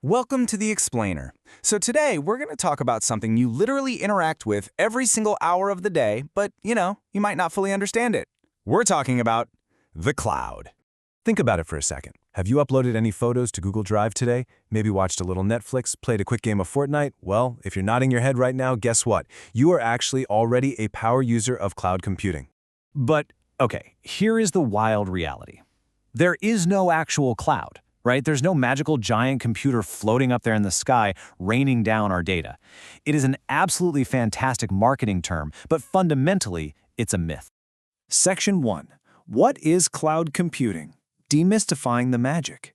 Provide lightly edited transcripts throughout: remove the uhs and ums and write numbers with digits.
Welcome to The Explainer. So today, we're going to talk about something you literally interact with every single hour of the day, but, you might not fully understand it. We're talking about the cloud. Think about it for a second. Have you uploaded any photos to Google Drive today? Maybe watched a little Netflix, played a quick game of Fortnite? Well, if you're nodding your head right now, guess what? You are actually already a power user of cloud computing. But, okay, here is the wild reality. There is no actual cloud, right? There's no magical giant computer floating up there in the sky raining down our data. It is an absolutely fantastic marketing term, but fundamentally, it's a myth. Section 1. What is cloud computing? Demystifying the magic.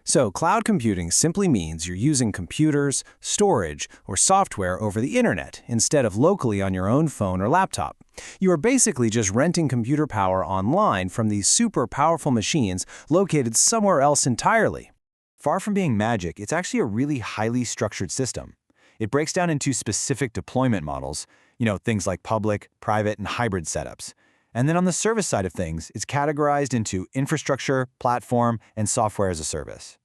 So, cloud computing simply means you're using computers, storage, or software over the internet instead of locally on your own phone or laptop. You are basically just renting computer power online from these super powerful machines located somewhere else entirely. Far from being magic, it's actually a really highly structured system. It breaks down into specific deployment models, things like public, private, and hybrid setups. And then on the service side of things, it's categorized into infrastructure, platform, and software as a service.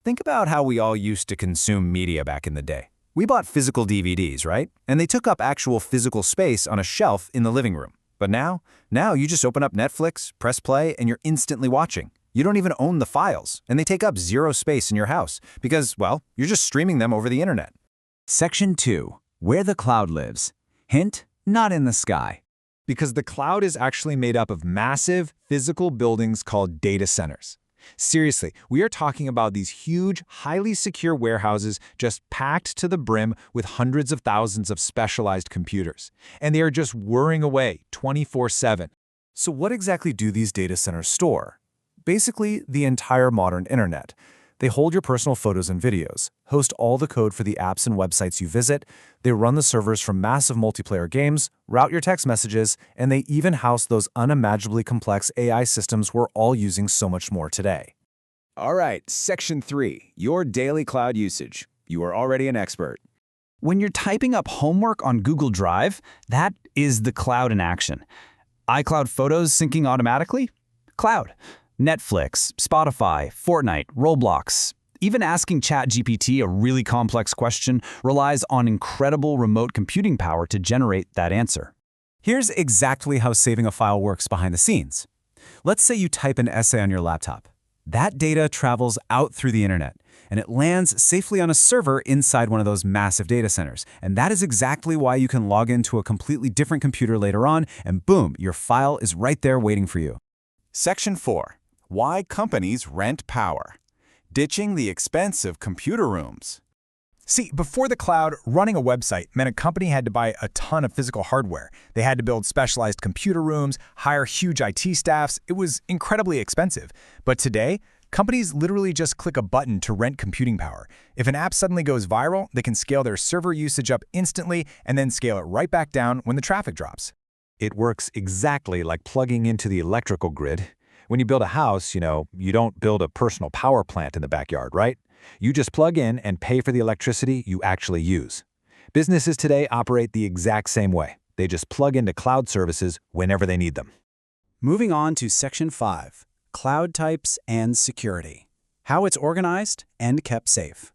Think about how we all used to consume media back in the day. We bought physical DVDs, right? And they took up actual physical space on a shelf in the living room. But now you just open up Netflix, press play, and you're instantly watching. You don't even own the files, and they take up zero space in your house because, well, you're just streaming them over the internet. Section 2. Where the cloud lives. Hint, not in the sky. Because the cloud is actually made up of massive physical buildings called data centers. Seriously, we are talking about these huge, highly secure warehouses just packed to the brim with hundreds of thousands of specialized computers. And they are just whirring away 24/7. So what exactly do these data centers store? Basically, the entire modern internet. They hold your personal photos and videos, host all the code for the apps and websites you visit, they run the servers from massive multiplayer games, route your text messages, and they even house those unimaginably complex AI systems we're all using so much more today. All right, Section 3, your daily cloud usage. You are already an expert. When you're typing up homework on Google Drive, that is the cloud in action. iCloud Photos syncing automatically? Cloud. Netflix, Spotify, Fortnite, Roblox. Even asking ChatGPT a really complex question relies on incredible remote computing power to generate that answer. Here's exactly how saving a file works behind the scenes. Let's say you type an essay on your laptop. That data travels out through the internet, and it lands safely on a server inside one of those massive data centers. And that is exactly why you can log into a completely different computer later on, and boom, your file is right there waiting for you. Section 4. Why companies rent power. Ditching the expense of computer rooms. See, before the cloud, running a website meant a company had to buy a ton of physical hardware. They had to build specialized computer rooms, hire huge IT staffs. It was incredibly expensive. But today, companies literally just click a button to rent computing power. If an app suddenly goes viral, they can scale their server usage up instantly and then scale it right back down when the traffic drops. It works exactly like plugging into the electrical grid. When you build a house, you don't build a personal power plant in the backyard, right? You just plug in and pay for the electricity you actually use. Businesses today operate the exact same way. They just plug into cloud services whenever they need them. Moving on to Section 5. Cloud types and security. How it's organized and kept safe.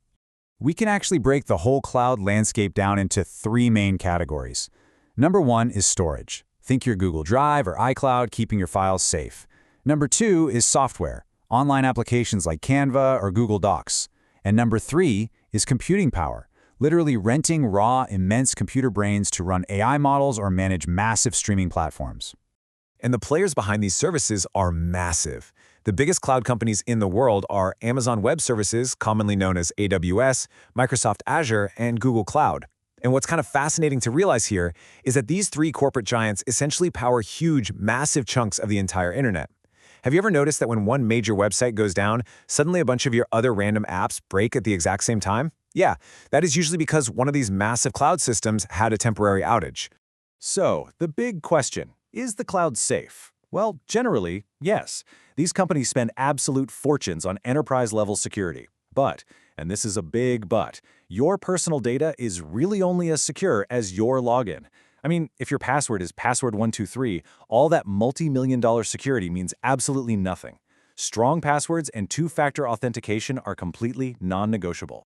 We can actually break the whole cloud landscape down into 3 main categories. Number 1 is storage. Think your Google Drive or iCloud, keeping your files safe. Number 2 is software, online applications like Canva or Google Docs. And number 3 is computing power, literally renting raw, immense computer brains to run AI models or manage massive streaming platforms. And the players behind these services are massive. The biggest cloud companies in the world are Amazon Web Services, commonly known as AWS, Microsoft Azure, and Google Cloud. And what's kind of fascinating to realize here is that these 3 corporate giants essentially power huge, massive chunks of the entire internet. Have you ever noticed that when one major website goes down, suddenly a bunch of your other random apps break at the exact same time? Yeah, that is usually because one of these massive cloud systems had a temporary outage. So, the big question, is the cloud safe? Well, generally, yes. These companies spend absolute fortunes on enterprise-level security. But, and this is a big but, your personal data is really only as secure as your login. I mean, if your password is password123, all that multi-million-dollar security means absolutely nothing. Strong passwords and two-factor authentication are completely non-negotiable.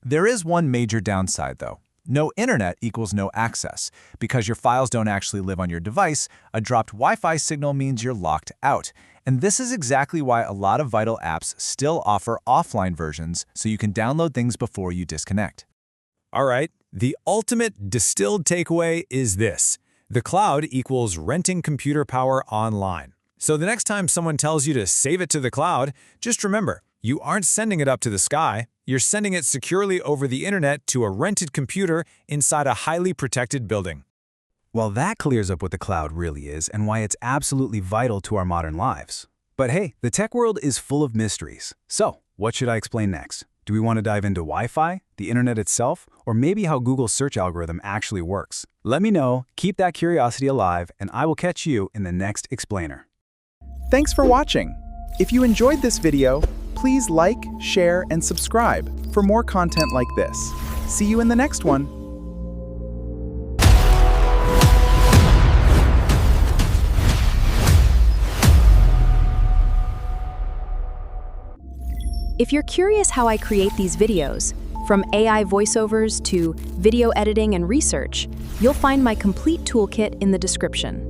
There is one major downside, though. No internet equals no access. Because your files don't actually live on your device, a dropped Wi-Fi signal means you're locked out. And this is exactly why a lot of Vital apps still offer offline versions so you can download things before you disconnect. All right, the ultimate distilled takeaway is this. The cloud equals renting computer power online. So the next time someone tells you to save it to the cloud, just remember, you aren't sending it up to the sky. You're sending it securely over the internet to a rented computer inside a highly protected building. Well, that clears up what the cloud really is and why it's absolutely vital to our modern lives. But hey, the tech world is full of mysteries. So, what should I explain next? Do we want to dive into Wi-Fi, the internet itself, or maybe how Google's search algorithm actually works? Let me know, keep that curiosity alive, and I will catch you in the next explainer. Thanks for watching. If you enjoyed this video, please like, share, and subscribe for more content like this. See you in the next one. If you're curious how I create these videos, from AI voiceovers to video editing and research, you'll find my complete toolkit in the description.